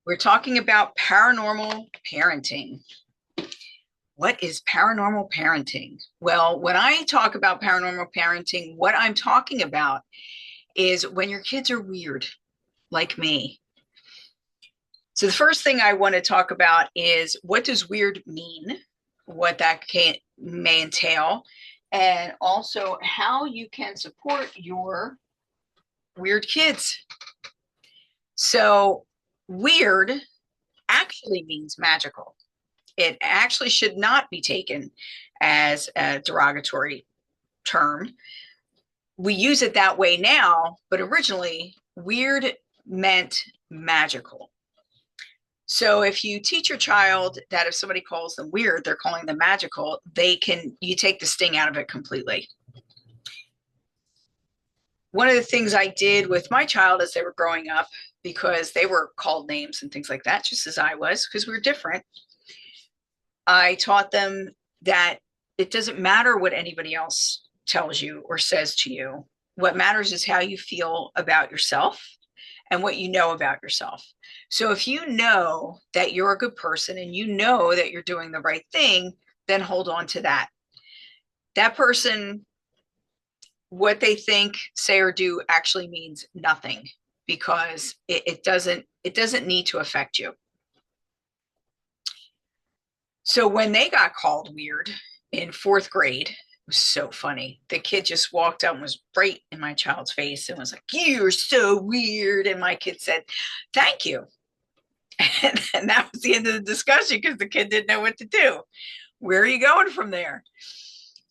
We're talking about paranormal parenting. What is paranormal parenting? Well, when I talk about paranormal parenting, what I'm talking about is when your kids are weird, like me. So the first thing I want to talk about is what does weird mean, what that may entail, and also how you can support your weird kids. So weird actually means magical. It actually should not be taken as a derogatory term. We use it that way now, but originally, weird meant magical. So if you teach your child that if somebody calls them weird, they're calling them magical, you take the sting out of it completely. One of the things I did with my child as they were growing up, because they were called names and things like that, just as I was, because we were different, I taught them that it doesn't matter what anybody else tells you or says to you. What matters is how you feel about yourself and what you know about yourself. So if you know that you're a good person and you know that you're doing the right thing, then hold on to that. That person, what they think, say, or do actually means nothing, because it doesn't need to affect you. So when they got called weird in fourth grade, it was so funny. The kid just walked up and was right in my child's face and was like, "You're so weird." And my kid said, "Thank you." And that was the end of the discussion, because the kid didn't know what to do. Where are you going from there?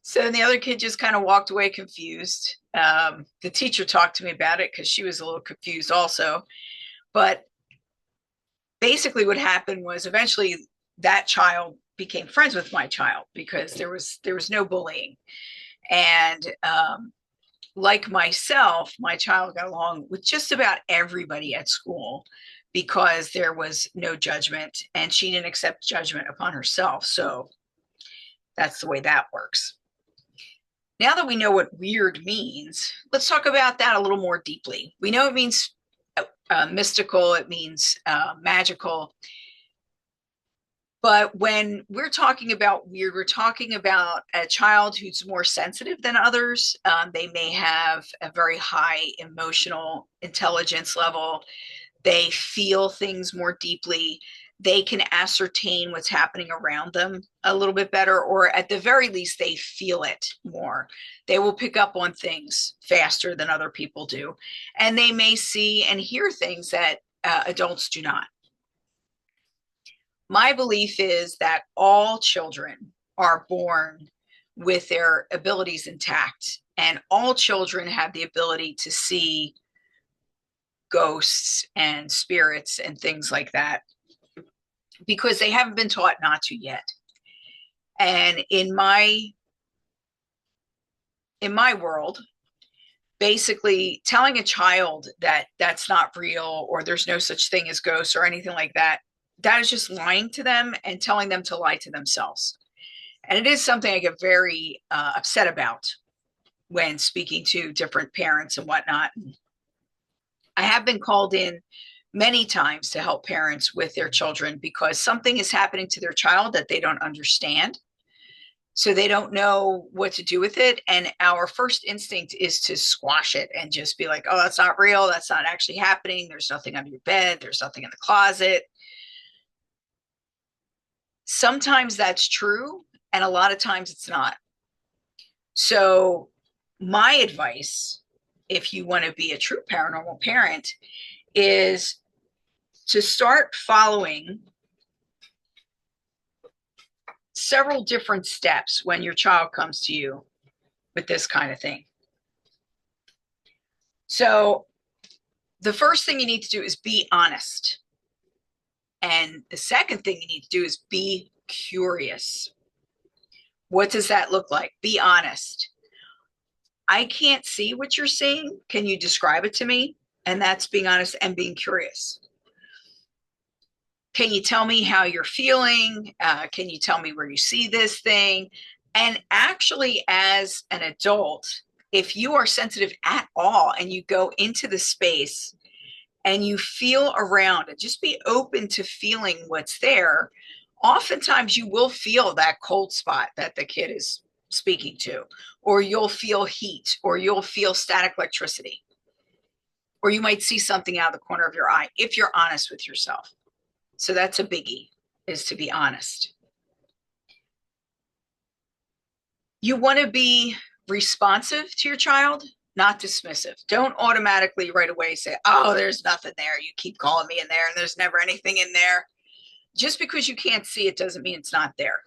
So the other kid just kind of walked away confused. The teacher talked to me about it because she was a little confused also. But basically what happened was eventually that child became friends with my child, because there was no bullying. And like myself, my child got along with just about everybody at school, because there was no judgment and she didn't accept judgment upon herself. So that's the way that works. Now that we know what weird means, let's talk about that a little more deeply. We know it means mystical, it means magical. But when we're talking about weird, we're talking about a child who's more sensitive than others. They may have a very high emotional intelligence level. They feel things more deeply. They can ascertain what's happening around them a little bit better, or at the very least, they feel it more. They will pick up on things faster than other people do. And they may see and hear things that adults do not. My belief is that all children are born with their abilities intact, and all children have the ability to see ghosts and spirits and things like that, because they haven't been taught not to yet. And in my world, basically telling a child that that's not real, or there's no such thing as ghosts or anything like that, that is just lying to them and telling them to lie to themselves. And it is something I get very upset about when speaking to different parents and whatnot. I have been called in many times to help parents with their children, because something is happening to their child that they don't understand. So they don't know what to do with it. And our first instinct is to squash it and just be like, "Oh, that's not real. That's not actually happening. There's nothing under your bed. There's nothing in the closet." Sometimes that's true, and a lot of times it's not. So my advice, if you want to be a true paranormal parent, is to start following several different steps when your child comes to you with this kind of thing. So the first thing you need to do is be honest. And the second thing you need to do is be curious. What does that look like? Be honest. I can't see what you're seeing. Can you describe it to me? And that's being honest and being curious. Can you tell me how you're feeling? Can you tell me where you see this thing? And actually, as an adult, if you are sensitive at all and you go into the space and you feel around and just be open to feeling what's there, oftentimes you will feel that cold spot that the kid is speaking to, or you'll feel heat, or you'll feel static electricity, or you might see something out of the corner of your eye if you're honest with yourself. So that's a biggie, is to be honest. You want to be responsive to your child, not dismissive. Don't automatically right away say, oh, there's nothing there. You keep calling me in there and there's never anything in there. Just because you can't see it doesn't mean it's not there.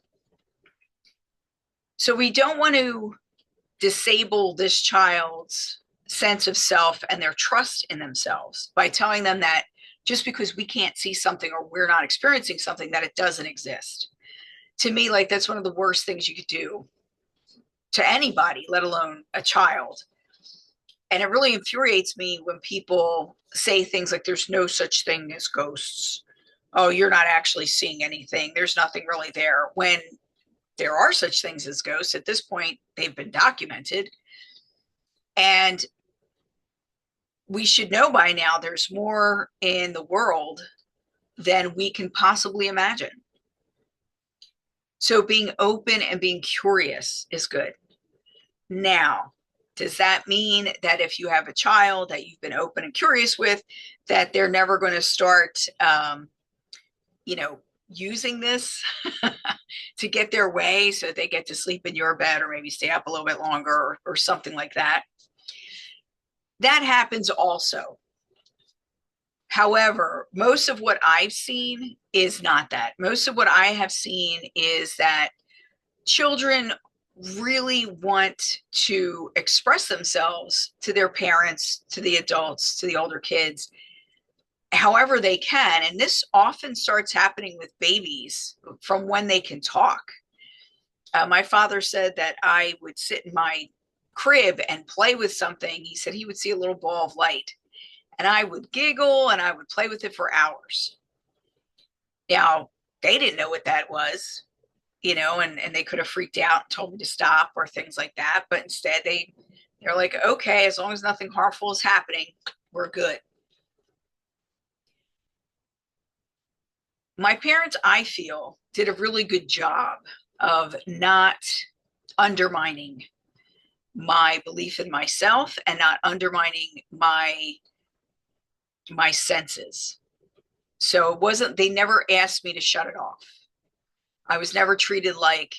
So we don't want to disable this child's sense of self and their trust in themselves by telling them that just because we can't see something or we're not experiencing something, that it doesn't exist. To me, like, that's one of the worst things you could do to anybody, let alone a child. And it really infuriates me when people say things like there's no such thing as ghosts. Oh, you're not actually seeing anything. There's nothing really there. When there are such things as ghosts, at this point, they've been documented. And we should know by now there's more in the world than we can possibly imagine. So being open and being curious is good. Now, does that mean that if you have a child that you've been open and curious with, that they're never going to start, using this to get their way so they get to sleep in your bed or maybe stay up a little bit longer or something like that? That happens also. However, most of what I've seen is not that. Most of what I have seen is that children really want to express themselves to their parents, to the adults, to the older kids, however they can. And this often starts happening with babies from when they can talk. My father said that I would sit in my crib and play with something. He said he would see a little ball of light and I would giggle and I would play with it for hours. Now, they didn't know what that was, and they could have freaked out and told me to stop or things like that. But instead they're like, okay, as long as nothing harmful is happening, we're good. My parents, I feel, did a really good job of not undermining my belief in myself and not undermining my senses. So they never asked me to shut it off. I was never treated like,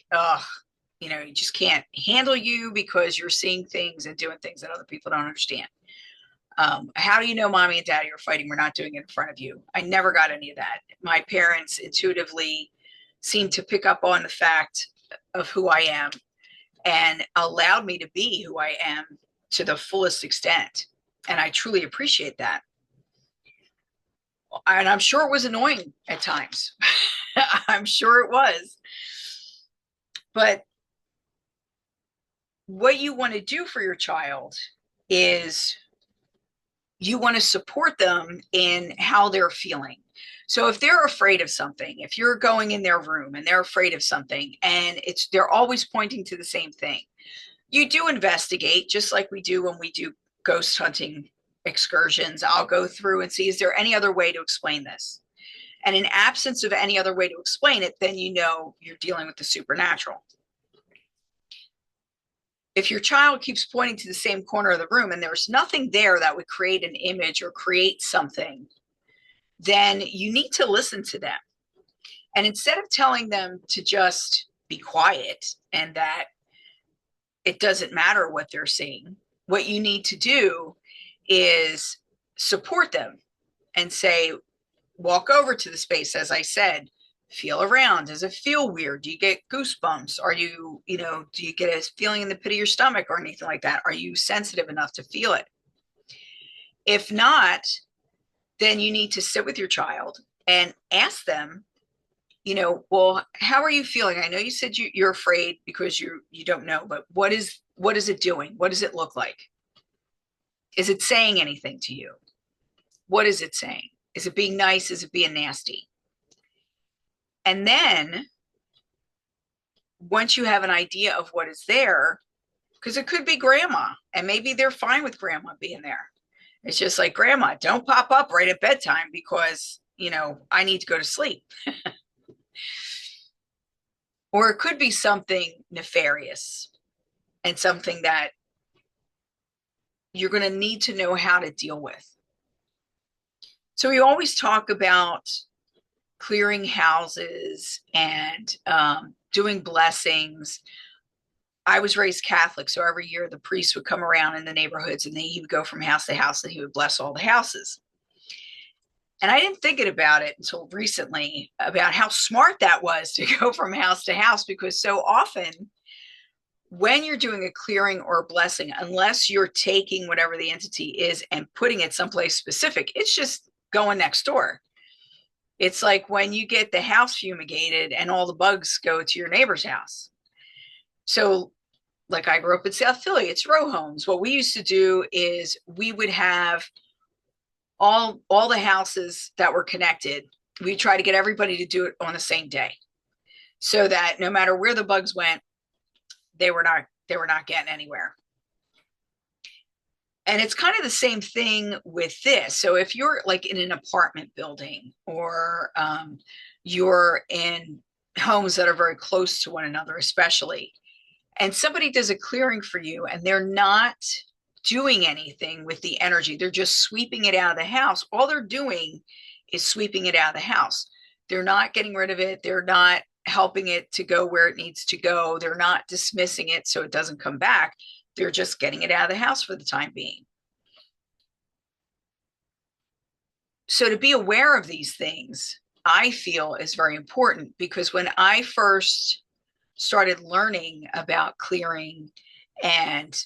you just can't handle you because you're seeing things and doing things that other people don't understand. How do you know mommy and daddy are fighting? We're not doing it in front of you. I never got any of that. My parents intuitively seemed to pick up on the fact of who I am and allowed me to be who I am to the fullest extent. And I truly appreciate that. And I'm sure it was annoying at times. I'm sure it was. But what you want to do for your child is you want to support them in how they're feeling. So if they're afraid of something, if you're going in their room and they're afraid of something and they're always pointing to the same thing, you do investigate, just like we do when we do ghost hunting excursions. I'll go through and see, is there any other way to explain this? And in absence of any other way to explain it, then you're dealing with the supernatural. If your child keeps pointing to the same corner of the room and there's nothing there that would create an image or create something, then you need to listen to them. And instead of telling them to just be quiet and that it doesn't matter what they're seeing, what you need to do is support them and say, walk over to the space, as I said, feel around. Does it feel weird? Do you get goosebumps? Are you, do you get a feeling in the pit of your stomach or anything like that? Are you sensitive enough to feel it? If not, then you need to sit with your child and ask them, well, how are you feeling? I know you said you're afraid because you don't know, but what is it doing? What does it look like? Is it saying anything to you? What is it saying? Is it being nice? Is it being nasty? And then once you have an idea of what is there, because it could be grandma and maybe they're fine with grandma being there. It's just like, Grandma, don't pop up right at bedtime because, I need to go to sleep. Or it could be something nefarious and something that you're going to need to know how to deal with. So we always talk about clearing houses and doing blessings. I was raised Catholic, so every year the priest would come around in the neighborhoods and he would go from house to house and he would bless all the houses. And I didn't think about it until recently about how smart that was to go from house to house, because so often when you're doing a clearing or a blessing, unless you're taking whatever the entity is and putting it someplace specific, it's just going next door. It's like when you get the house fumigated and all the bugs go to your neighbor's house. So, like, I grew up in South Philly, it's row homes. What we used to do is we would have all the houses that were connected. We try to get everybody to do it on the same day, so that no matter where the bugs went, they were not getting anywhere. And it's kind of the same thing with this. So if you're like in an apartment building, or you're in homes that are very close to one another, especially, and somebody does a clearing for you and they're not doing anything with the energy, they're just sweeping it out of the house. All they're doing is sweeping it out of the house. They're not getting rid of it. They're not helping it to go where it needs to go. They're not dismissing it so it doesn't come back. They're just getting it out of the house for the time being. So to be aware of these things, I feel, is very important, because when I first started learning about clearing and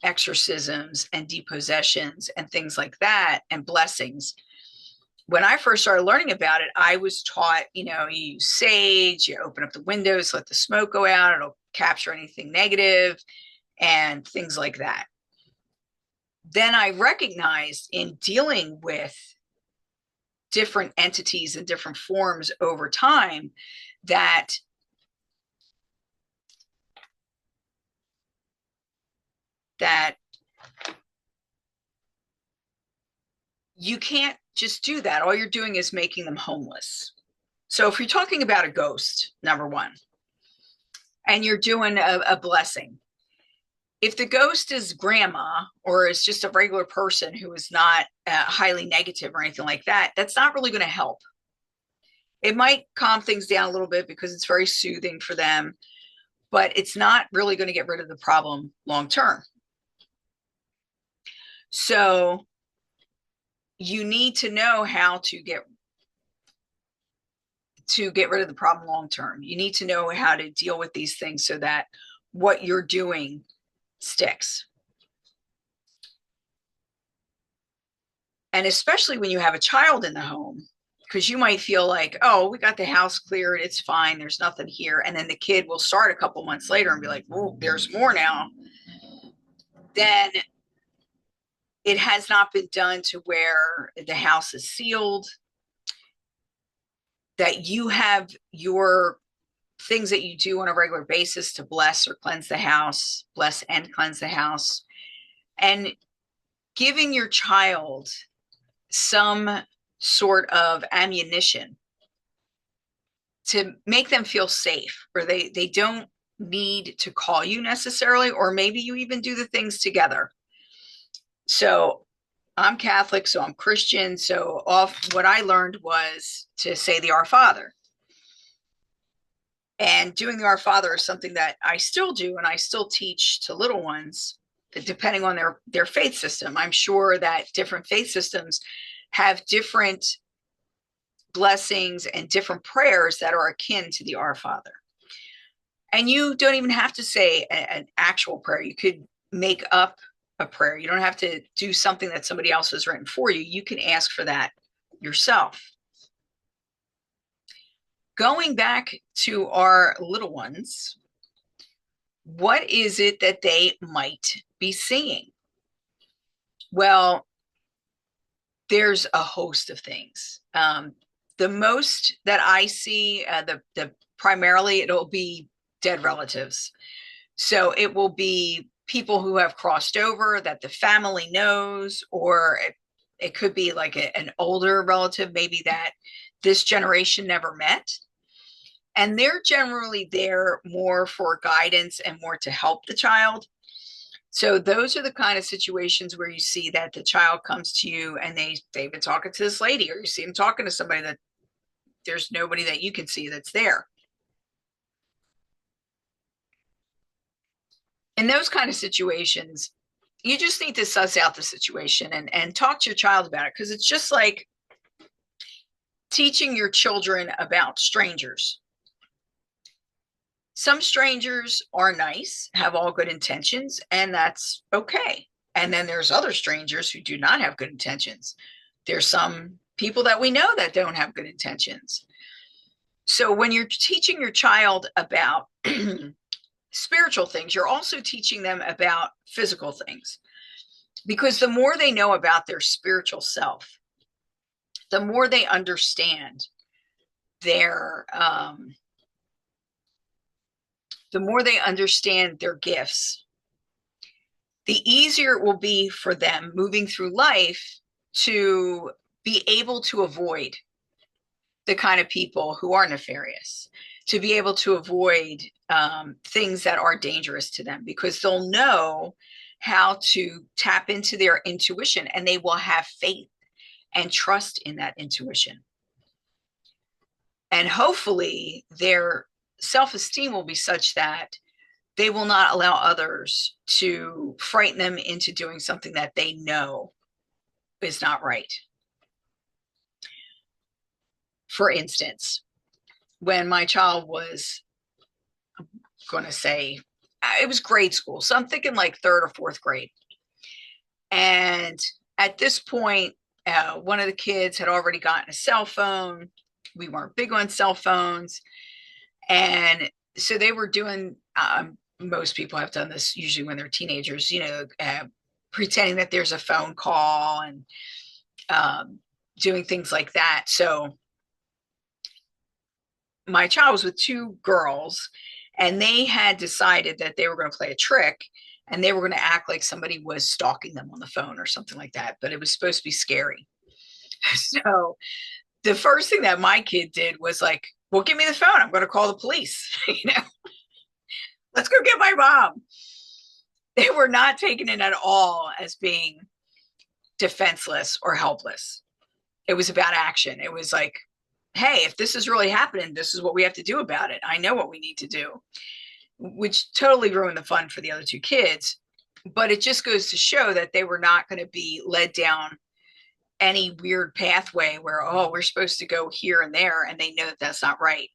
exorcisms and depossessions and things like that and blessings, when I first started learning about it, I was taught, you use sage, you open up the windows, let the smoke go out, it'll capture anything negative and things like that. Then I recognized, in dealing with different entities and different forms over time, that you can't just do that. All you're doing is making them homeless. So if you're talking about a ghost, number one, and you're doing a blessing, if the ghost is grandma or is just a regular person who is not highly negative or anything like that, that's not really going to help. It might calm things down a little bit because it's very soothing for them, but it's not really going to get rid of the problem long term. So you need to know how to get rid of the problem long term. You need to know how to deal with these things so that what you're doing sticks. And especially when you have a child in the home, because you might feel like, oh, we got the house cleared, it's fine, there's nothing here. And then the kid will start a couple months later and be like, oh, there's more now. Then it has not been done to where the house is sealed, that you have your things that you do on a regular basis to bless or cleanse the house, bless and cleanse the house, and giving your child some sort of ammunition to make them feel safe, or they don't need to call you necessarily, or maybe you even do the things together. So I'm Catholic, so I'm Christian. So what I learned was to say the Our Father. And doing the Our Father is something that I still do, and I still teach to little ones, depending on their faith system. I'm sure that different faith systems have different blessings and different prayers that are akin to the Our Father. And you don't even have to say an actual prayer. You could make up a prayer. You don't have to do something that somebody else has written for you. You can ask for that yourself. Going back to our little ones, what is it that they might be seeing? Well, there's a host of things. The most that I see, the primarily it'll be dead relatives. So it will be people who have crossed over that the family knows, or it could be like an older relative, maybe that this generation never met. And they're generally there more for guidance and more to help the child. So those are the kind of situations where you see that the child comes to you and they've been talking to this lady, or you see them talking to somebody that there's nobody that you can see that's there. In those kind of situations, you just need to suss out the situation and talk to your child about it, because it's just like teaching your children about strangers. Some strangers are nice, have all good intentions, and that's okay. And then there's other strangers who do not have good intentions. There's some people that we know that don't have good intentions. So when you're teaching your child about spiritual things, you're also teaching them about physical things, because the more they know about their spiritual self, the more they understand their gifts, the easier it will be for them moving through life to be able to avoid the kind of people who are nefarious, to be able to avoid things that are dangerous to them, because they'll know how to tap into their intuition, and they will have faith and trust in that intuition. And hopefully their self-esteem will be such that they will not allow others to frighten them into doing something that they know is not right. For instance, when my child was, I'm going to say, it was grade school, so I'm thinking like third or fourth grade. And at this point, one of the kids had already gotten a cell phone. We weren't big on cell phones. And so they were doing, most people have done this usually when they're teenagers, pretending that there's a phone call and doing things like that. So my child was with two girls, and they had decided that they were going to play a trick, and they were going to act like somebody was stalking them on the phone or something like that, but it was supposed to be scary. So the first thing that my kid did was like, well, give me the phone. I'm going to call the police. Let's go get my mom. They were not taking it at all as being defenseless or helpless. It was about action. It was like, hey, if this is really happening, this is what we have to do about it. I know what we need to do, which totally ruined the fun for the other two kids. But it just goes to show that they were not going to be led down any weird pathway where, oh, we're supposed to go here and there, and they know that that's not right.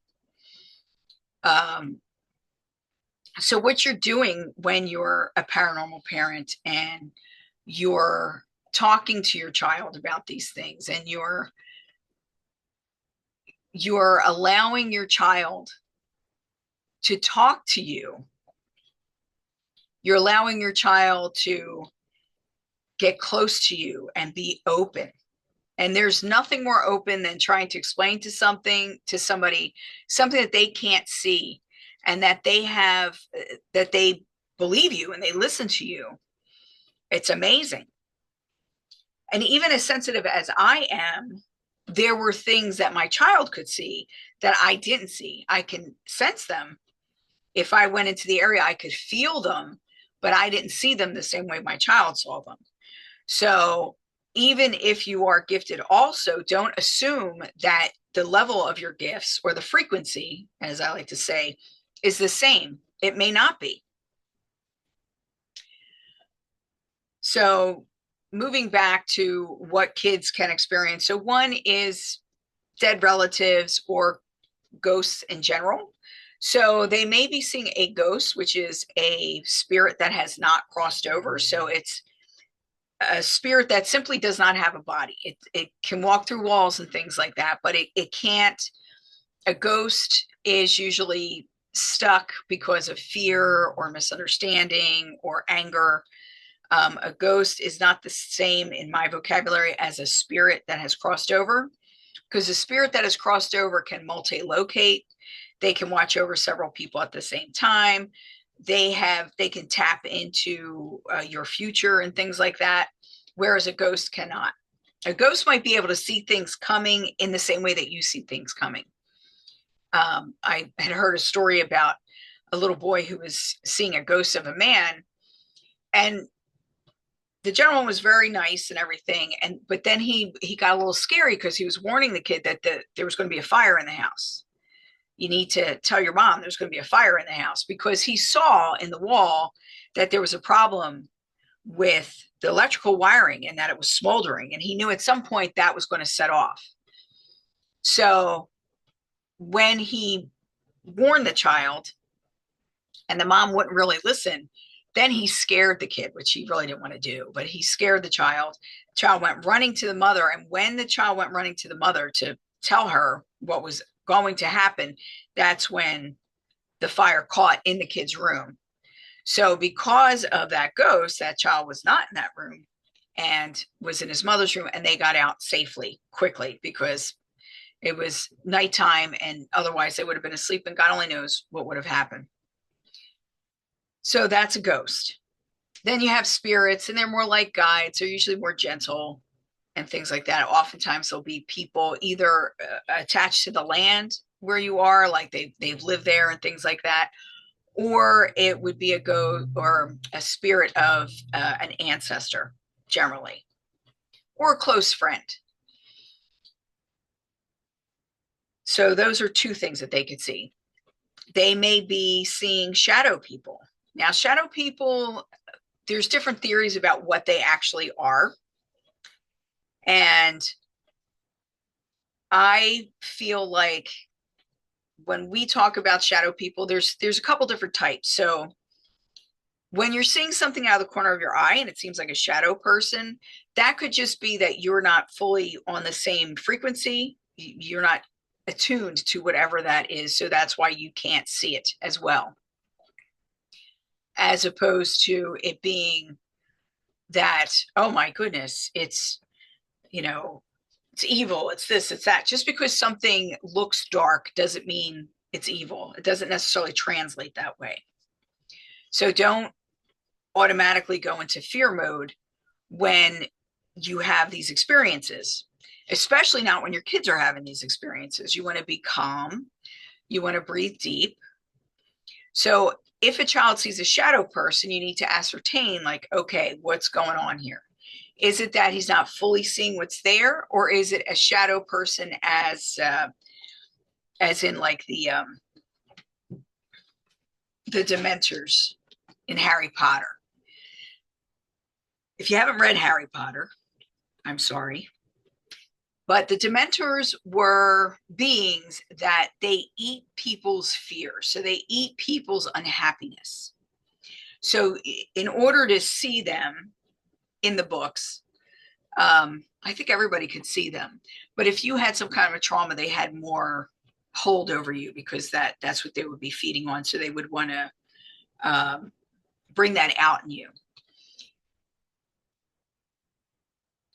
So what you're doing when you're a paranormal parent and you're talking to your child about these things, and you're allowing your child to talk to you, you're allowing your child to get close to you and be open. And there's nothing more open than trying to explain to somebody, something that they can't see, and that they believe you and they listen to you. It's amazing. And even as sensitive as I am, there were things that my child could see that I didn't see. I can sense them. If I went into the area, I could feel them, but I didn't see them the same way my child saw them. So even if you are gifted also, don't assume that the level of your gifts, or the frequency, as I like to say, is the same. It may not be. So moving back to what kids can experience. So one is dead relatives or ghosts in general. So they may be seeing a ghost, which is a spirit that has not crossed over. So it's a spirit that simply does not have a body. It can walk through walls and things like that, but it can't. A ghost is usually stuck because of fear or misunderstanding or anger. A ghost is not the same in my vocabulary as a spirit that has crossed over, because a spirit that has crossed over can multi-locate. They can watch over several people at the same time. they can tap into your future and things like that, whereas a ghost cannot. A ghost might be able to see things coming in the same way that you see things coming. I had heard a story about a little boy who was seeing a ghost of a man, and the gentleman was very nice and everything, but then he got a little scary because he was warning the kid that there was going to be a fire in the house. You need to tell your mom there's going to be a fire in the house, because he saw in the wall that there was a problem with the electrical wiring and that it was smoldering, and he knew at some point that was going to set off. So when he warned the child and the mom wouldn't really listen, then he scared the kid, which he really didn't want to do, but he scared the child. The child went running to the mother, and when the child went running to the mother to tell her what was going to happen, that's when the fire caught in the kid's room. So because of that ghost, that child was not in that room and was in his mother's room, and they got out safely, quickly, because it was nighttime, and otherwise they would have been asleep, and God only knows what would have happened. So that's a ghost. Then you have spirits, and they're more like guides. They're usually more gentle and things like that. Oftentimes there'll be people either attached to the land where you are, like they've lived there and things like that, or it would be a ghost or a spirit of an ancestor, generally, or a close friend. So those are two things that they could see. They may be seeing shadow people. Now, shadow people, there's different theories about what they actually are. And I feel like when we talk about shadow people, there's a couple different types. So when you're seeing something out of the corner of your eye and it seems like a shadow person, that could just be that you're not fully on the same frequency. You're not attuned to whatever that is. So that's why you can't see it as well, as opposed to it being that, oh my goodness, it's, it's evil, it's this, it's that. Just because something looks dark doesn't mean it's evil. It doesn't necessarily translate that way. So don't automatically go into fear mode when you have these experiences, especially not when your kids are having these experiences. You want to be calm. You want to breathe deep. So if a child sees a shadow person, you need to ascertain, like, okay, what's going on here? Is it that he's not fully seeing what's there, or is it a shadow person as in like the Dementors in Harry Potter? If you haven't read Harry Potter, I'm sorry, but the Dementors were beings that they eat people's fear. So they eat people's unhappiness. So in order to see them in the books, I think everybody could see them. But if you had some kind of a trauma, they had more hold over you, because that's what they would be feeding on. So they would want to bring that out in you.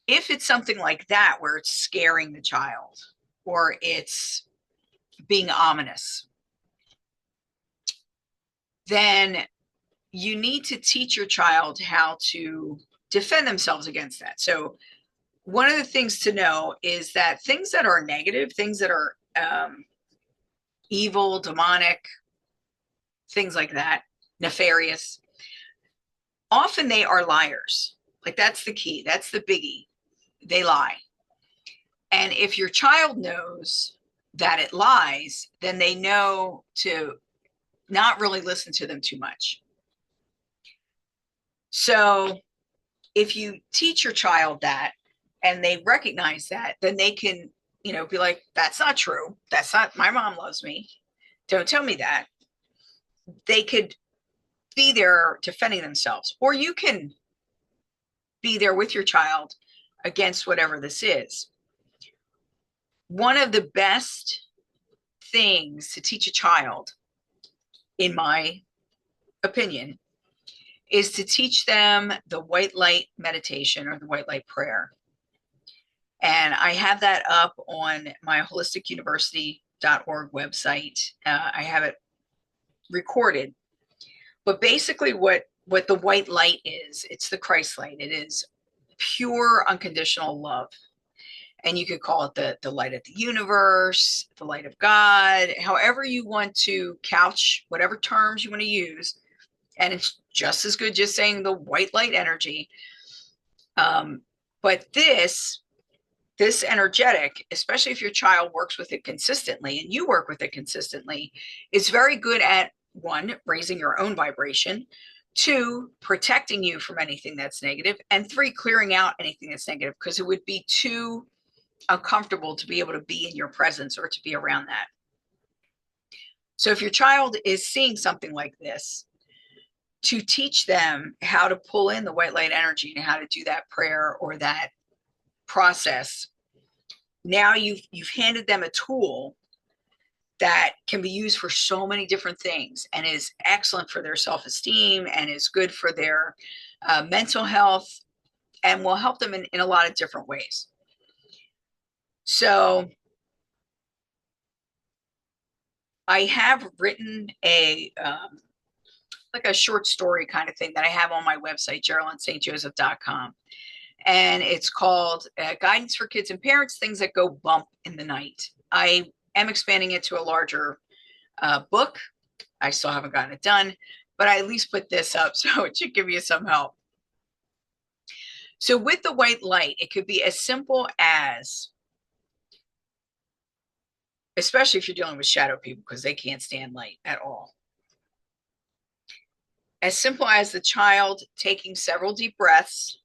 If it's something like that, where it's scaring the child or it's being ominous, then you need to teach your child how to defend themselves against that. So one of the things to know is that things that are negative, things that are evil, demonic, things like that, nefarious, often they are liars. Like, that's the key. That's the biggie. They lie. And if your child knows that it lies, then they know to not really listen to them too much. So if you teach your child that and they recognize that, then they can, be like, that's not true. That's not, my mom loves me. Don't tell me that. They could be there defending themselves, or you can be there with your child against whatever this is. One of the best things to teach a child, in my opinion, is to teach them the white light meditation or the white light prayer. And I have that up on my holisticuniversity.org website. I have it recorded. But basically what the white light is, it's the Christ light. It is pure unconditional love. And you could call it the light of the universe, the light of God, however you want to couch, whatever terms you want to use. And it's just as good just saying the white light energy. But this energetic, especially if your child works with it consistently and you work with it consistently, is very good at, one, raising your own vibration, two, protecting you from anything that's negative, and three, clearing out anything that's negative, because it would be too uncomfortable to be able to be in your presence or to be around that. So if your child is seeing something like this, to teach them how to pull in the white light energy and how to do that prayer or that process, now you've handed them a tool that can be used for so many different things and is excellent for their self-esteem and is good for their mental health and will help them in a lot of different ways. So I have written like a short story kind of thing that I have on my website, GeralynSt.Joseph.com. And it's called Guidance for Kids and Parents, Things That Go Bump in the Night. I am expanding it to a larger book. I still haven't gotten it done, but I at least put this up, so it should give you some help. So with the white light, it could be as simple as, especially if you're dealing with shadow people, because they can't stand light at all, as simple as the child taking several deep breaths,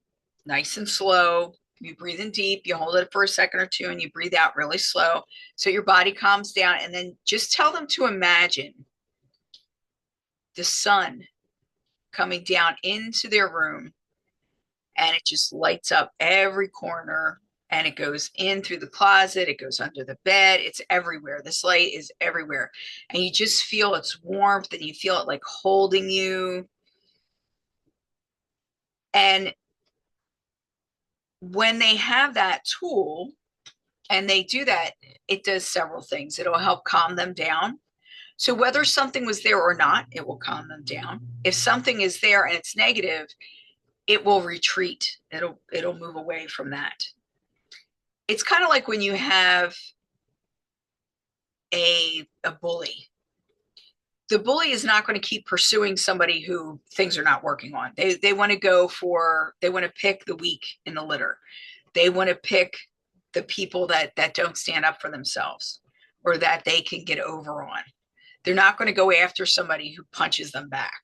nice and slow. You breathe in deep, you hold it for a second or two, and you breathe out really slow so your body calms down. And then just tell them to imagine the sun coming down into their room, and it just lights up every corner, and it goes in through the closet, it goes under the bed, it's everywhere. This light is everywhere. And you just feel its warmth, and you feel it like holding you. And when they have that tool and they do that, it does several things. It'll help calm them down. So whether something was there or not, it will calm them down. If something is there and it's negative, it will retreat. It'll move away from that. It's kind of like when you have a bully. The bully is not going to keep pursuing somebody who things are not working on. They want to pick the weak in the litter. They want to pick the people that don't stand up for themselves or that they can get over on. They're not going to go after somebody who punches them back.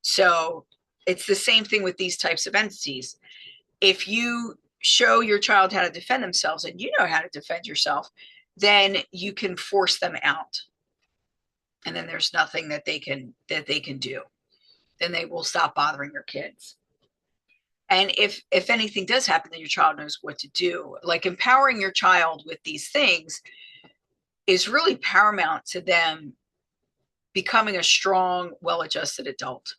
So it's the same thing with these types of entities. If you show your child how to defend themselves and you know how to defend yourself, then you can force them out. And then there's nothing that they can do. Then they will stop bothering your kids. And if anything does happen, then your child knows what to do. Like empowering your child with these things is really paramount to them becoming a strong, well-adjusted adult.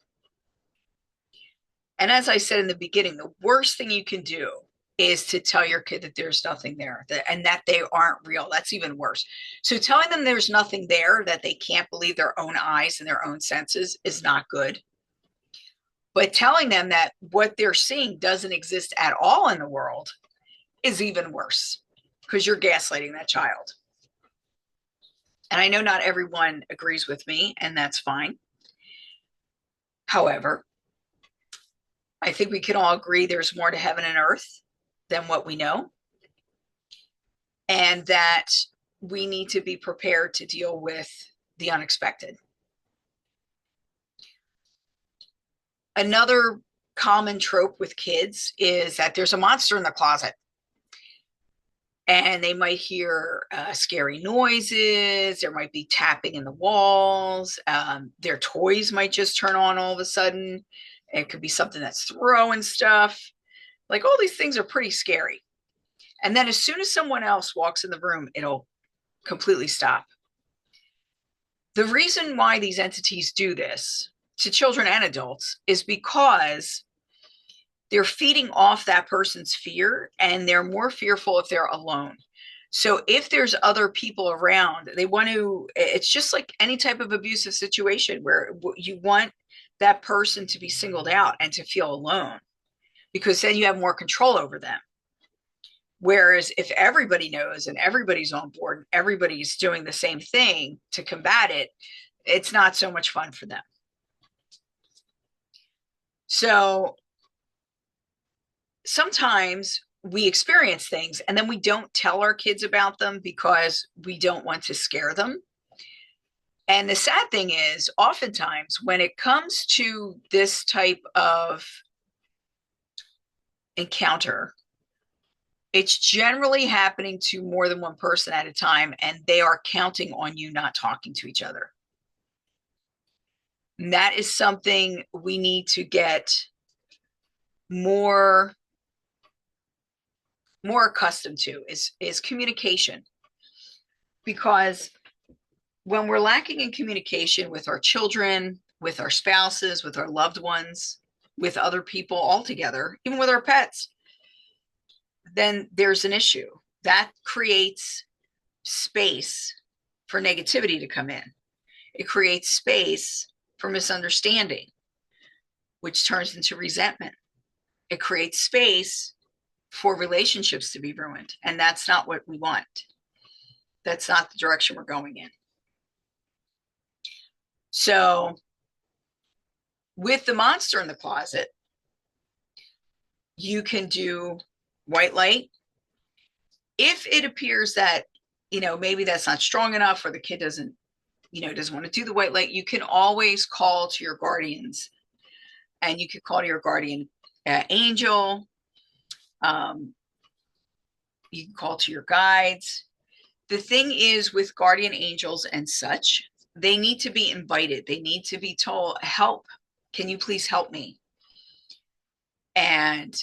And as I said in the beginning, the worst thing you can do is to tell your kid that there's nothing there and that they aren't real. That's even worse. So telling them there's nothing there, that they can't believe their own eyes and their own senses, is not good. But telling them that what they're seeing doesn't exist at all in the world is even worse, because you're gaslighting that child. And I know not everyone agrees with me, and that's fine. However, I think we can all agree there's more to heaven and earth than what we know, and that we need to be prepared to deal with the unexpected. Another common trope with kids is that there's a monster in the closet, and they might hear scary noises. There might be tapping in the walls. Their toys might just turn on all of a sudden. It could be something that's throwing stuff. Like, all these things are pretty scary. And then as soon as someone else walks in the room, it'll completely stop. The reason why these entities do this to children and adults is because they're feeding off that person's fear, and they're more fearful if they're alone. So if there's other people around, they want to, it's just like any type of abusive situation where you want that person to be singled out and to feel alone, because then you have more control over them. Whereas if everybody knows and everybody's on board and everybody's doing the same thing to combat it, it's not so much fun for them. So sometimes we experience things and then we don't tell our kids about them because we don't want to scare them. And the sad thing is, oftentimes when it comes to this type of encounter, it's generally happening to more than one person at a time, and they are counting on you not talking to each other. And that is something we need to get more accustomed to, is communication. Because when we're lacking in communication with our children, with our spouses, with our loved ones, with other people altogether, even with our pets, then there's an issue. That creates space for negativity to come in. It creates space for misunderstanding, which turns into resentment. It creates space for relationships to be ruined. And that's not what we want. That's not the direction we're going in. So with the monster in the closet, you can do white light. If it appears that, maybe that's not strong enough, or the kid doesn't want to do the white light, you can always call to your guardians, and you could call to your guardian angel. You can call to your guides. The thing is, with guardian angels and such, they need to be invited. They need to be told, help, can you please help me? And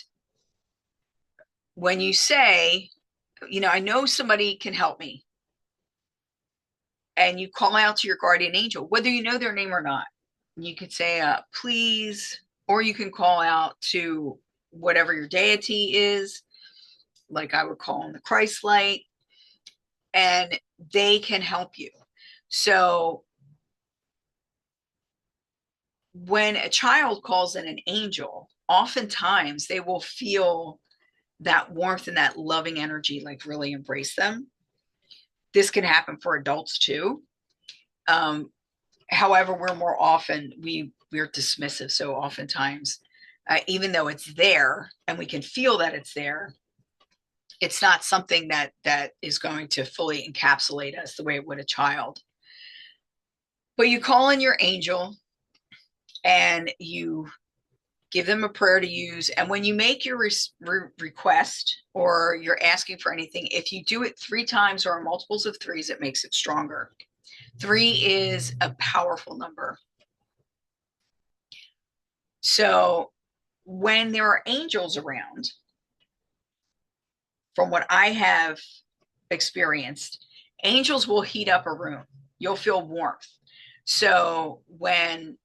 when you say, I know somebody can help me, and you call out to your guardian angel, whether you know their name or not, you could say, please, or you can call out to whatever your deity is, like I would call on the Christ light, and they can help you. So when a child calls in an angel, oftentimes they will feel that warmth and that loving energy, like really embrace them. This can happen for adults too. However, we're dismissive. So oftentimes, even though it's there and we can feel that it's there, it's not something that is going to fully encapsulate us the way it would a child. But you call in your angel and you give them a prayer to use. And when you make your request or you're asking for anything, if you do it 3 times or multiples of 3s, it makes it stronger. 3 is a powerful number. So when there are angels around, from what I have experienced, angels will heat up a room. You'll feel warmth. So when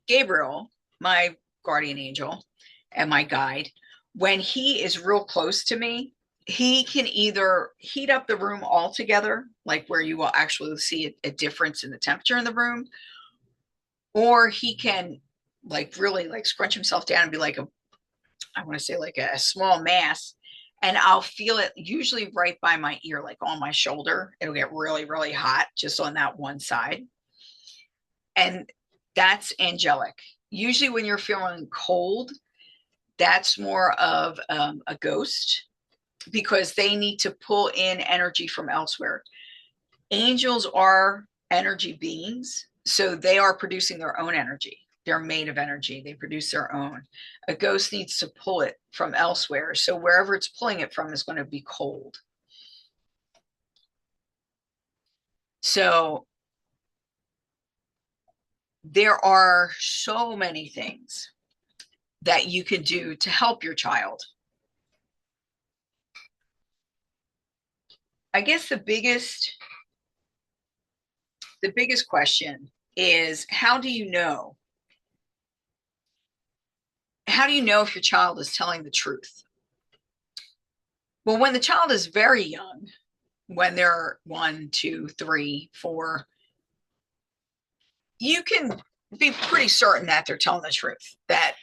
Gabriel, my guardian angel and my guide, when he is real close to me, he can either heat up the room altogether, like where you will actually see a difference in the temperature in the room, or he can really scrunch himself down and be like a small mass, and I'll feel it usually right by my ear, like on my shoulder. It'll get really, really hot just on that one side. And that's angelic. Usually when you're feeling cold, that's more of a ghost, because they need to pull in energy from elsewhere. Angels are energy beings, so they are producing their own energy. They're made of energy. They produce their own. A ghost needs to pull it from elsewhere. So wherever it's pulling it from is going to be cold. So there are so many things that you can do to help your child. I guess the biggest question is, how do you know? How do you know if your child is telling the truth? Well, when the child is very young, when they're 1, 2, 3, 4, you can be pretty certain that they're telling the truth, that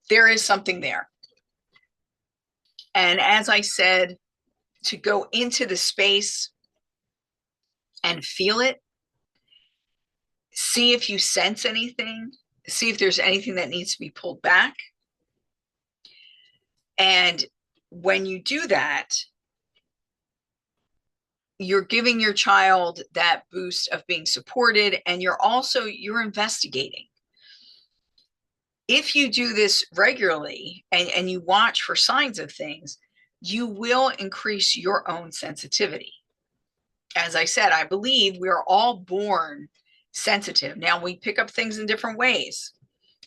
there is something there. And as I said, to go into the space and feel it, see if you sense anything, see if there's anything that needs to be pulled back. And when you do that, you're giving your child that boost of being supported, and you're investigating. If you do this regularly and you watch for signs of things, you will increase your own sensitivity. As I said, I believe we are all born sensitive. Now, we pick up things in different ways.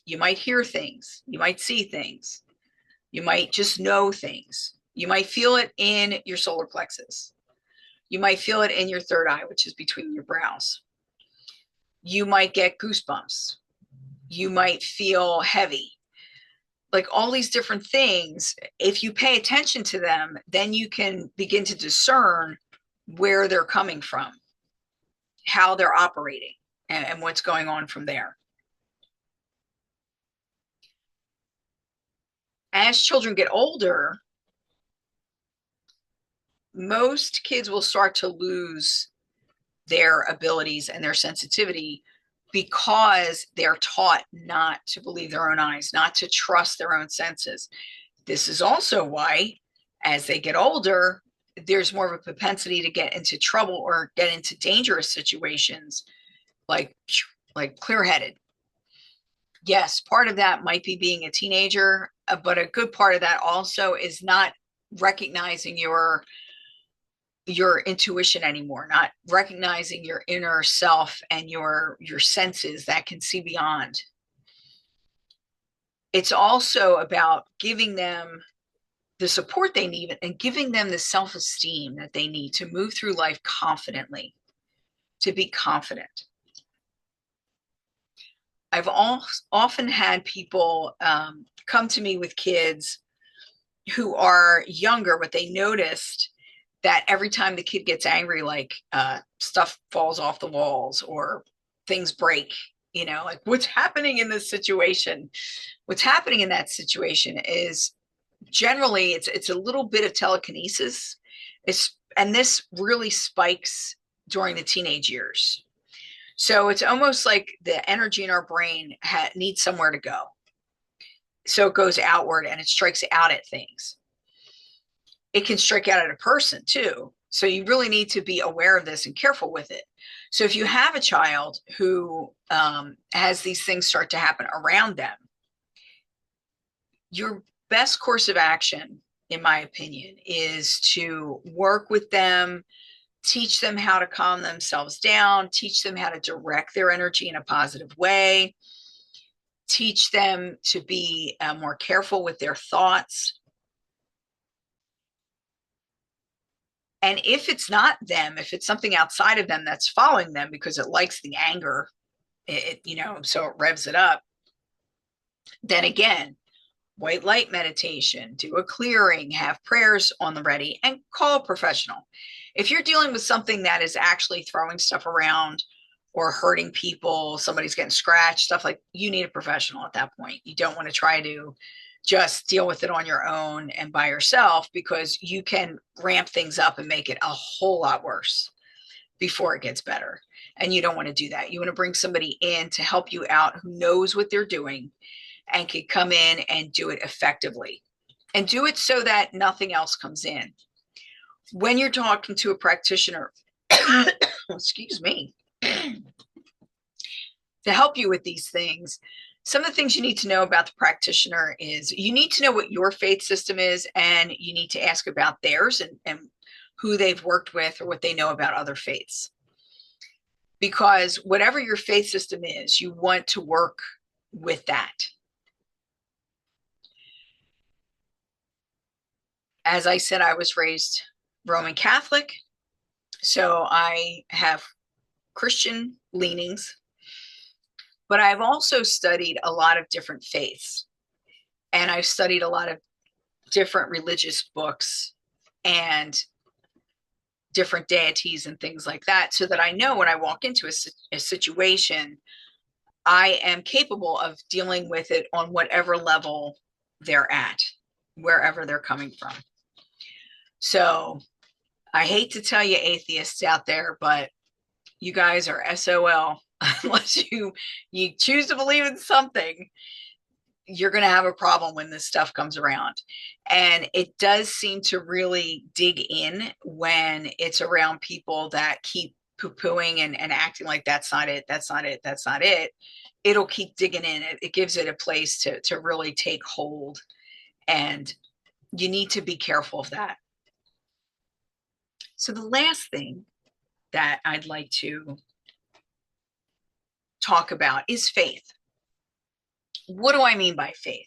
You might hear things, you might see things, you might just know things. You might feel it in your solar plexus. You might feel it in your third eye, which is between your brows. You might get goosebumps. You might feel heavy. Like all these different things, if you pay attention to them, then you can begin to discern where they're coming from, how they're operating, and what's going on from there. As children get older, most kids will start to lose their abilities and their sensitivity because they're taught not to believe their own eyes, not to trust their own senses. This is also why, as they get older, there's more of a propensity to get into trouble or get into dangerous situations, like clear-headed. Yes, part of that might be being a teenager, but a good part of that also is not recognizing your intuition anymore, not recognizing your inner self and your senses that can see beyond. It's also about giving them the support they need and giving them the self-esteem that they need to move through life confidently, to be confident. I've often had people come to me with kids who are younger, but they noticed that every time the kid gets angry, like stuff falls off the walls or things break, like what's happening in this situation? What's happening in that situation is generally it's a little bit of telekinesis. And this really spikes during the teenage years. So it's almost like the energy in our brain needs somewhere to go. So it goes outward and it strikes out at things. It can strike out at a person too. So you really need to be aware of this and careful with it. So if you have a child who has these things start to happen around them, your best course of action, in my opinion, is to work with them, teach them how to calm themselves down, teach them how to direct their energy in a positive way, teach them to be more careful with their thoughts. And if it's not them, if it's something outside of them that's following them because it likes the anger, so it revs it up, then again, white light meditation, do a clearing, have prayers on the ready, and call a professional. If you're dealing with something that is actually throwing stuff around or hurting people, somebody's getting scratched, stuff like, you need a professional at that point. You don't want to try to just deal with it on your own and by yourself, because you can ramp things up and make it a whole lot worse before it gets better. And you don't want to do that. You want to bring somebody in to help you out who knows what they're doing and can come in and do it effectively, and do it so that nothing else comes in. When you're talking to a practitioner, excuse me, to help you with these things, some of the things you need to know about the practitioner is you need to know what your faith system is, and you need to ask about theirs and who they've worked with or what they know about other faiths. Because whatever your faith system is, you want to work with that. As I said, I was raised Roman Catholic, so I have Christian leanings, but I've also studied a lot of different faiths, and I've studied a lot of different religious books, and different deities and things like that, so that I know when I walk into a situation, I am capable of dealing with it on whatever level they're at, wherever they're coming from. So I hate to tell you atheists out there, but you guys are SOL. Unless you choose to believe in something, you're going to have a problem when this stuff comes around. And it does seem to really dig in when it's around people that keep poo-pooing and acting like that's not it, that's not it, that's not it. It'll keep digging in. It gives it a place to really take hold. And you need to be careful of that. So the last thing that I'd like to talk about is faith. What do I mean by faith?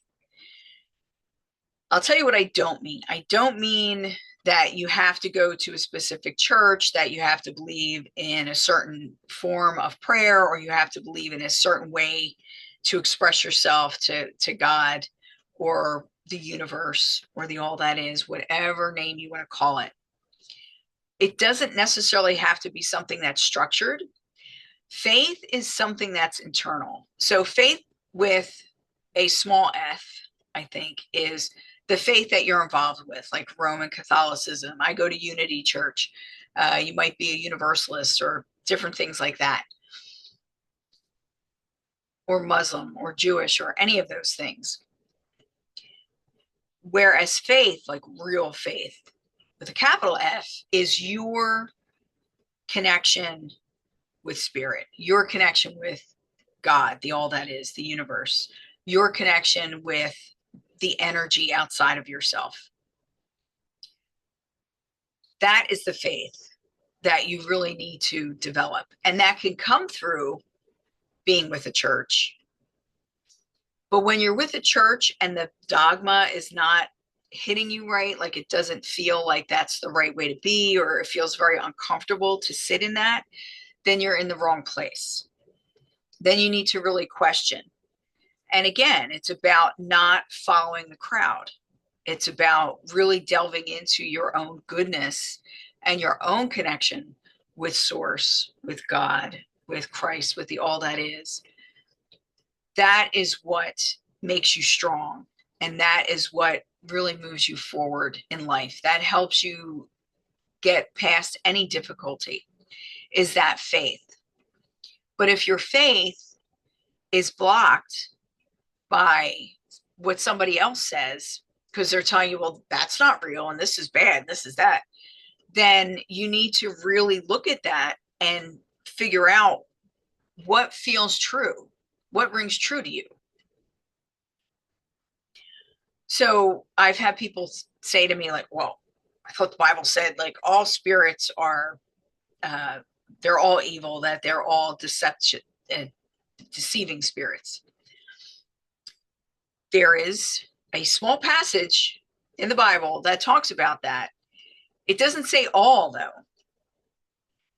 I'll tell you what I don't mean. I don't mean that you have to go to a specific church, that you have to believe in a certain form of prayer, or you have to believe in a certain way to express yourself to God or the universe or the all that is, whatever name you want to call it. It doesn't necessarily have to be something that's structured. Faith is something that's internal. So faith with a small f, I think, is the faith that you're involved with, like Roman Catholicism. I go to Unity Church. You might be a Universalist or different things like that, or Muslim or Jewish or any of those things. Whereas faith, like real faith with a capital F, is your connection with spirit, your connection with God, the all that is, the universe, your connection with the energy outside of yourself. That is the faith that you really need to develop. And that can come through being with a church. But when you're with a church and the dogma is not hitting you right, like it doesn't feel like that's the right way to be, or it feels very uncomfortable to sit in that, then you're in the wrong place. Then you need to really question. And again, it's about not following the crowd. It's about really delving into your own goodness and your own connection with Source, with God, with Christ, with the all that is. That is what makes you strong. And that is what really moves you forward in life. That helps you get past any difficulty, is that faith. But if your faith is blocked by what somebody else says, because they're telling you, well, that's not real, and this is bad, and this is that, then you need to really look at that and figure out what feels true, what rings true to you. So I've had people say to me, like, well, I thought the Bible said, like, all spirits are, they're all evil, that they're all deception, deceiving spirits. There is a small passage in the Bible that talks about that. It doesn't say all, though.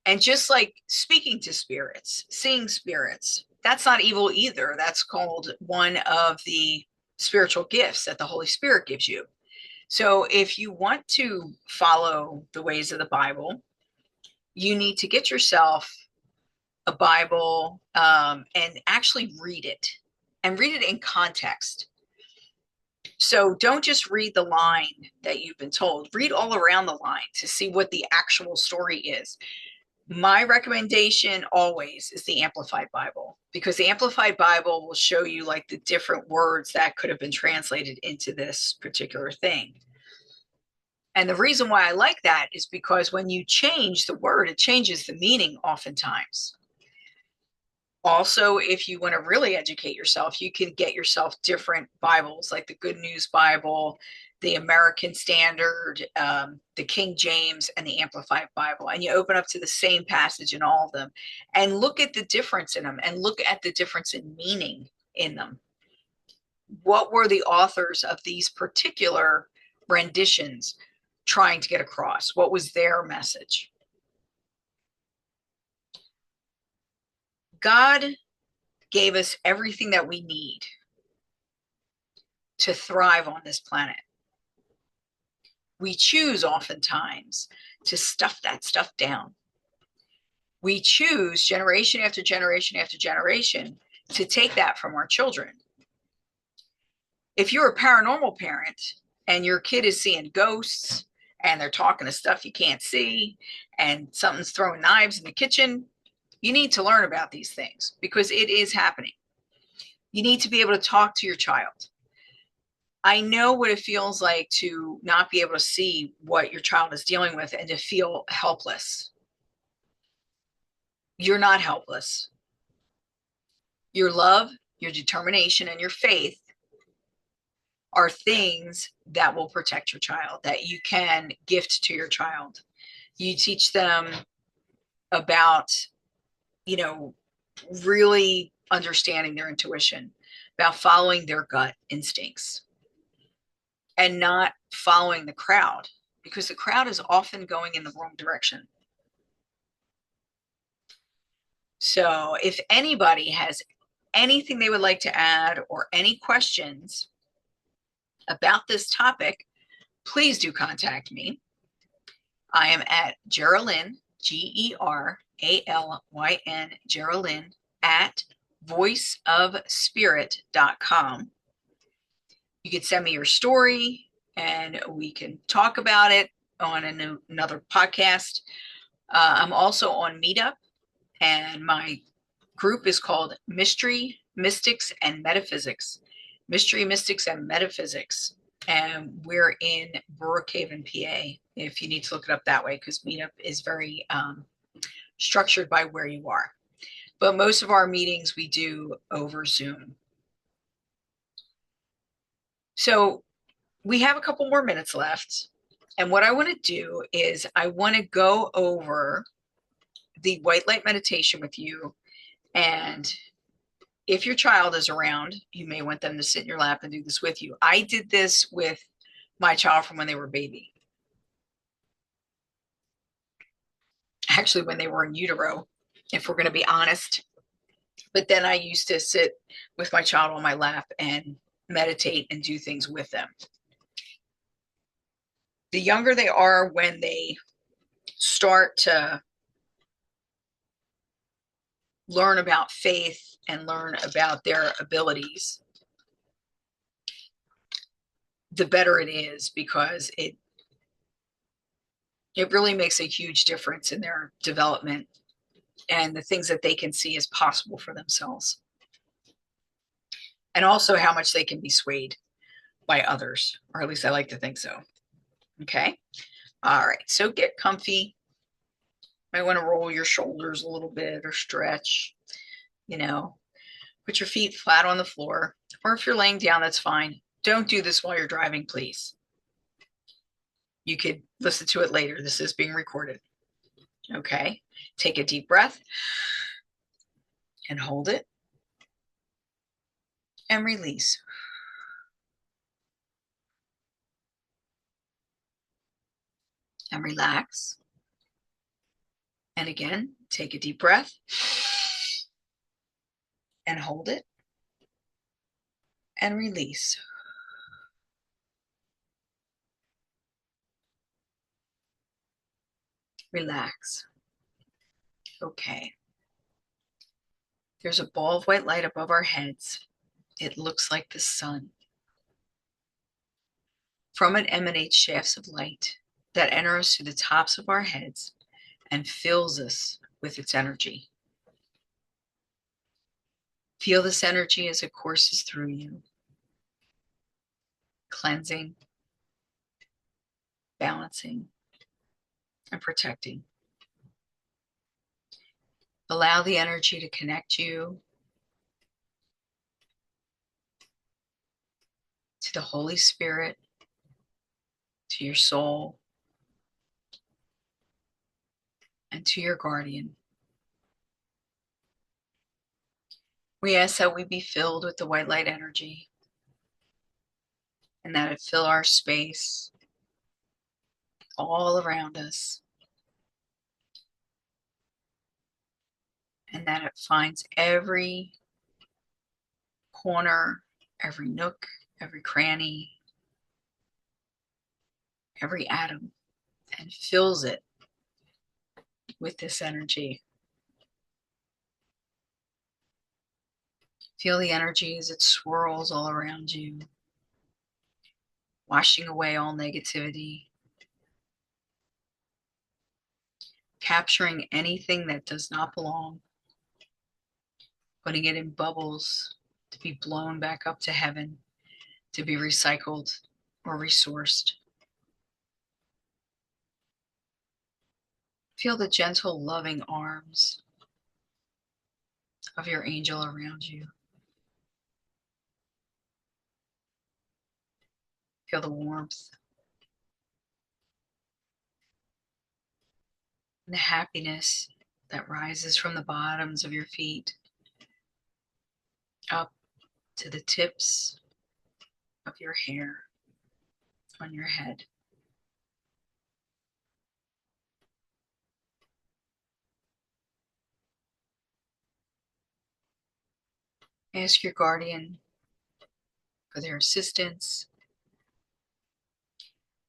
And just like speaking to spirits, seeing spirits, that's not evil either. That's called one of the spiritual gifts that the Holy Spirit gives you. So if you want to follow the ways of the Bible, you need to get yourself a Bible and actually read it, and read it in context. So don't just read the line that you've been told. Read all around the line to see what the actual story is. My recommendation always is the Amplified Bible, because the Amplified Bible will show you like the different words that could have been translated into this particular thing. And the reason why I like that is because when you change the word, it changes the meaning oftentimes. Also, if you want to really educate yourself, you can get yourself different Bibles, like the Good News Bible, the American Standard, the King James, and the Amplified Bible. And you open up to the same passage in all of them and look at the difference in them, and look at the difference in meaning in them. What were the authors of these particular renditions trying to get across? What was their message? God gave us everything that we need to thrive on this planet. We choose oftentimes to stuff that stuff down. We choose generation after generation after generation to take that from our children. If you're a paranormal parent and your kid is seeing ghosts and they're talking to stuff you can't see and something's throwing knives in the kitchen, you need to learn about these things because it is happening. You need to be able to talk to your child. I know what it feels like to not be able to see what your child is dealing with and to feel helpless. You're not helpless. Your love, your determination, and your faith are things that will protect your child, that you can gift to your child. You teach them about, really understanding their intuition, about following their gut instincts and not following the crowd, because the crowd is often going in the wrong direction. So if anybody has anything they would like to add or any questions about this topic, please do contact me. I am at Geralyn, Geralyn, Geralyn at voiceofspirit.com. You can send me your story and we can talk about it on another podcast. I'm also on Meetup, and my group is called Mystery, Mystics, and Metaphysics. Mystery, Mystics, and Metaphysics. And we're in Brookhaven, PA, if you need to look it up that way, because Meetup is very structured by where you are. But most of our meetings we do over Zoom. So we have a couple more minutes left. And what I want to do is I want to go over the white light meditation with you. And if your child is around, you may want them to sit in your lap and do this with you. I did this with my child from when they were a baby. Actually, when they were in utero, if we're going to be honest. But then I used to sit with my child on my lap and meditate and do things with them. The younger they are, when they start to learn about faith and learn about their abilities, the better it is, because it really makes a huge difference in their development and the things that they can see as possible for themselves. And also how much they can be swayed by others, or at least I like to think so. Okay. All right. So get comfy. Might want to roll your shoulders a little bit or stretch, put your feet flat on the floor, or if you're laying down, that's fine. Don't do this while you're driving, please. You could listen to it later. This is being recorded. Okay. Take a deep breath and hold it and release. And relax. And again, take a deep breath and hold it and release. Relax. Okay. There's a ball of white light above our heads. It looks like the sun. From it emanate shafts of light that enter us through the tops of our heads and fills us with its energy. Feel this energy as it courses through you, cleansing, balancing, and protecting. Allow the energy to connect you to the Holy Spirit, to your soul, and to your guardian. We ask that we be filled with the white light energy and that it fill our space all around us, and that it finds every corner, every nook, every cranny, every atom, and fills it with this energy. Feel the energy as it swirls all around you, washing away all negativity, capturing anything that does not belong, putting it in bubbles to be blown back up to heaven, to be recycled or resourced. Feel the gentle, loving arms of your angel around you. Feel the warmth and the happiness that rises from the bottoms of your feet up to the tips of your hair on your head. Ask your guardian for their assistance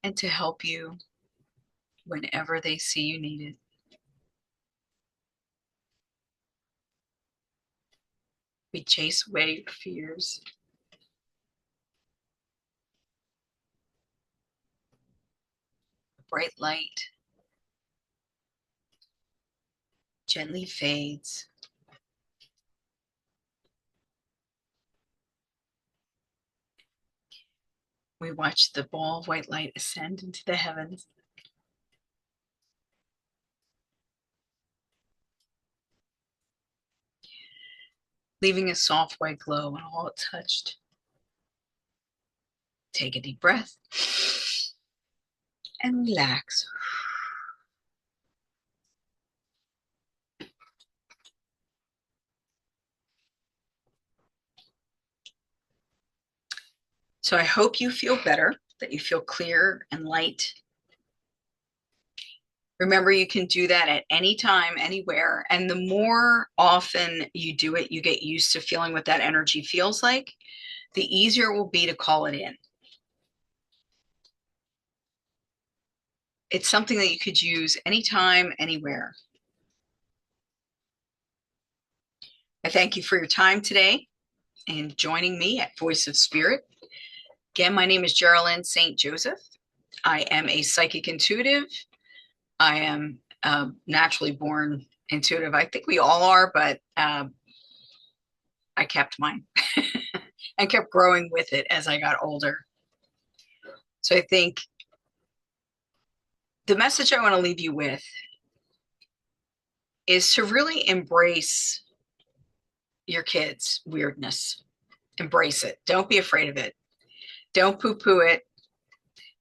and to help you whenever they see you need it. We chase away your fears. The bright light gently fades. We watch the ball of white light ascend into the heavens. Leaving a soft white glow on all it touched. Take a deep breath and relax. So I hope you feel better, that you feel clear and light. Remember, you can do that at any time, anywhere. And the more often you do it, you get used to feeling what that energy feels like, the easier it will be to call it in. It's something that you could use anytime, anywhere. I thank you for your time today and joining me at Voice of Spirit. Again, my name is Geralyn St. Joseph. I am a psychic intuitive. I am naturally born intuitive. I think we all are, but I kept mine and kept growing with it as I got older. So I think the message I want to leave you with is to really embrace your kids' weirdness. Embrace it. Don't be afraid of it. Don't poo-poo it.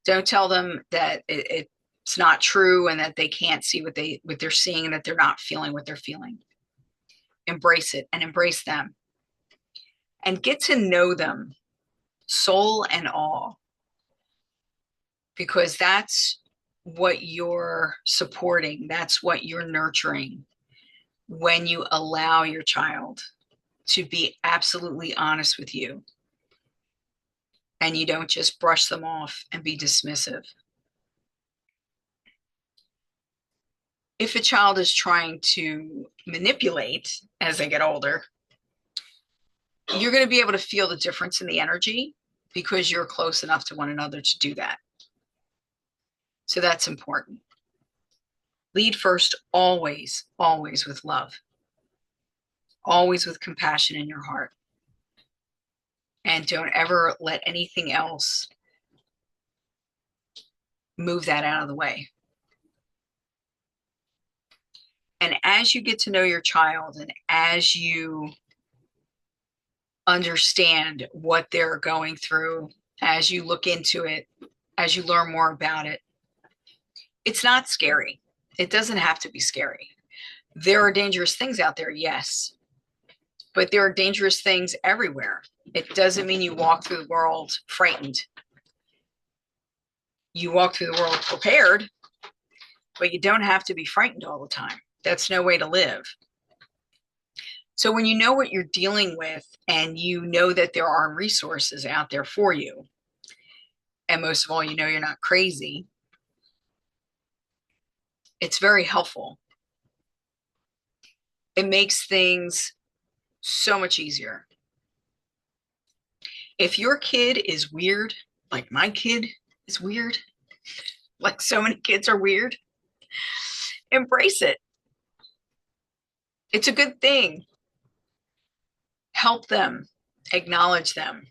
Don't tell them that it's not true and that they can't see what they're seeing and that they're not feeling what they're feeling. Embrace it and embrace them. And get to know them, soul and all, because that's what you're supporting. That's what you're nurturing when you allow your child to be absolutely honest with you and you don't just brush them off and be dismissive. If a child is trying to manipulate as they get older, you're going to be able to feel the difference in the energy because you're close enough to one another to do that. So that's important. Lead first, always, always with love, always with compassion in your heart. And don't ever let anything else move that out of the way. And as you get to know your child and as you understand what they're going through, as you look into it, as you learn more about it, it's not scary. It doesn't have to be scary. There are dangerous things out there, yes, but there are dangerous things everywhere. It doesn't mean you walk through the world frightened. You walk through the world prepared, but you don't have to be frightened all the time. That's no way to live. So when you know what you're dealing with and you know that there are resources out there for you, and most of all, you know you're not crazy, it's very helpful. It makes things so much easier. If your kid is weird, like my kid is weird, like so many kids are weird, embrace it. It's a good thing. Help them, acknowledge them.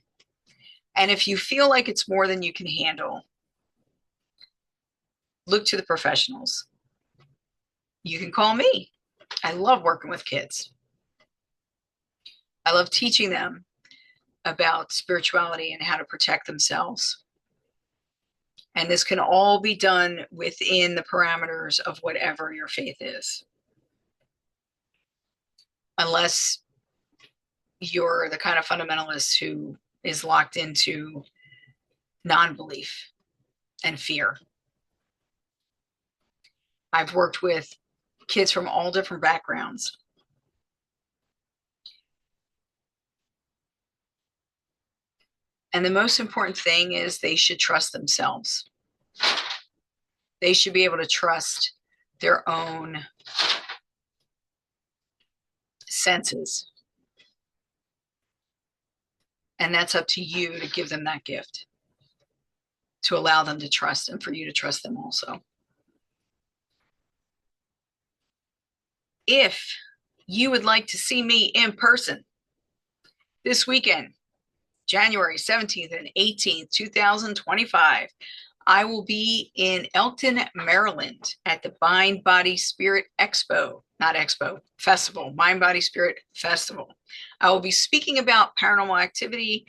And if you feel like it's more than you can handle, look to the professionals. You can call me. I love working with kids. I love teaching them about spirituality and how to protect themselves. And this can all be done within the parameters of whatever your faith is. Unless you're the kind of fundamentalist who is locked into non-belief and fear. I've worked with kids from all different backgrounds. And the most important thing is they should trust themselves. They should be able to trust their own senses. And that's up to you to give them that gift, to allow them to trust and for you to trust them also. If you would like to see me in person this weekend, January 17th and 18th, 2025, I will be in Elkton, Maryland at the Mind, Body, Spirit Expo, not Expo, Festival, Mind, Body, Spirit Festival. I will be speaking about paranormal activity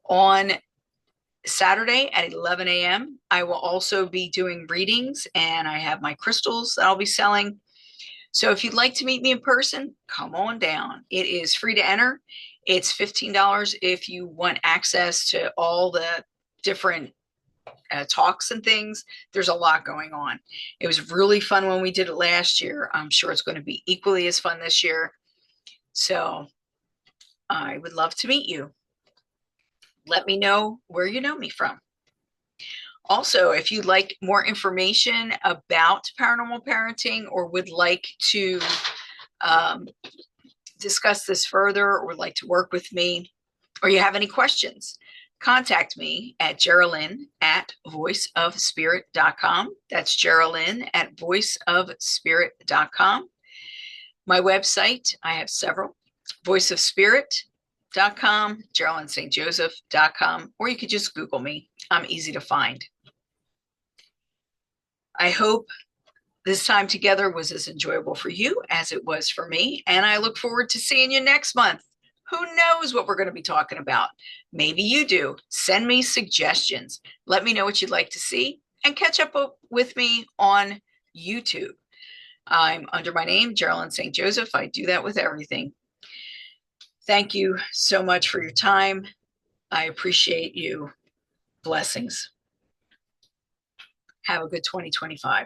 on Saturday at 11 a.m. I will also be doing readings, and I have my crystals that I'll be selling. So if you'd like to meet me in person, come on down. It is free to enter. It's $15 if you want access to all the different talks and things. There's a lot going on. It was really fun when we did it last year. I'm sure it's going to be equally as fun this year. So I would love to meet you. Let me know where you know me from. Also, if you'd like more information about paranormal parenting or would like to discuss this further or would like to work with me, or you have any questions, contact me at Geralyn at voiceofspirit.com. That's Geralyn at voiceofspirit.com. My website, I have several, voiceofspirit.com, GeralynSt.Joseph.com, or you could just Google me. I'm easy to find. I hope this time together was as enjoyable for you as it was for me, and I look forward to seeing you next month. Who knows what we're going to be talking about? Maybe you do. Send me suggestions. Let me know what you'd like to see, and catch up with me on YouTube. I'm under my name, Geralyn St. Joseph. I do that with everything. Thank you so much for your time. I appreciate you. Blessings. Have a good 2025.